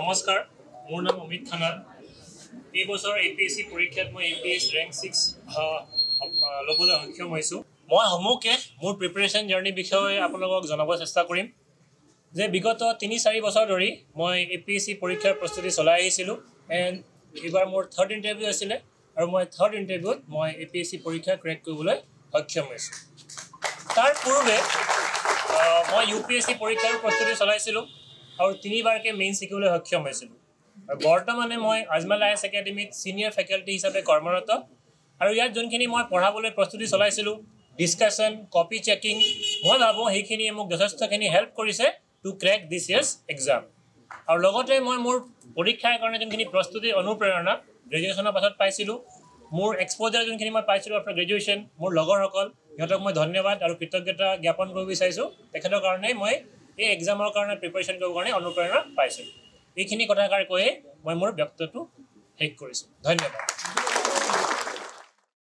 নমস্কাৰ, মোৰ নাম অমিত খানা। এই বছৰ APSC পৰীক্ষাত মই APS ৰেংক 6 ল'বলৈ সক্ষম হৈছোঁ। মই সমূহকে মোৰ প্ৰিপাৰেশ্যন জাৰ্ণি বিষয়ে আপোনালোকক জনাব চেষ্টা কৰিম যে বিগত ৩-৪ বছৰ ধৰি মই APSC পৰীক্ষাৰ প্ৰস্তুতি চলাই আহিছিলোঁ। এণ্ড এইবাৰ মোৰ থাৰ্ড ইণ্টাৰভিউ আছিলে আৰু মই থাৰ্ড ইণ্টাৰভিউত মই APSC পৰীক্ষা ক্ৰেক কৰিবলৈ সক্ষম হৈছোঁ। তাৰ পূৰ্বে মই UPSC পৰীক্ষাৰ প্ৰস্তুতি চলাইছিলোঁ আৰু 3বাৰকৈ মেইন শিকিবলৈ সক্ষম হৈছিলোঁ। আৰু বৰ্তমানে মই আজমল IAS একাডেমীত ছিনিয়ৰ ফেকাল্টি হিচাপে কৰ্মৰত আৰু ইয়াত যোনখিনি মই পঢ়াবলৈ প্ৰস্তুতি চলাইছিলোঁ, ডিছকাশ্যন, কপি চেকিং, মই ভাবোঁ সেইখিনিয়ে মোক যথেষ্টখিনি হেল্প কৰিছে টু ক্ৰেক দিছ ইয়াৰ্ছ এক্সাম। আৰু লগতে মই মোৰ পৰীক্ষাৰ কাৰণে যোনখিনি প্ৰস্তুতিৰ অনুপ্ৰেৰণা গ্ৰেজুৱেশ্যনৰ পাছত পাইছিলোঁ, মোৰ এক্সপ'জাৰ যোনখিনি মই পাইছিলোঁ আফটাৰ গ্ৰেজুৱেশ্যন, মোৰ লগৰসকল, সিহঁতক মই ধন্যবাদ আৰু কৃতজ্ঞতা জ্ঞাপন কৰিব বিচাৰিছোঁ। তেখেতৰ কাৰণে মই এই এক্সামৰ কাৰণে প্ৰিপাৰেশ্যন কৰিবৰ কাৰণে অনুপ্ৰেৰণা পাইছিলোঁ। এইখিনি কথাষাৰ কৈয়ে মই মোৰ বক্তব্যটো শেষ কৰিছোঁ। ধন্যবাদ।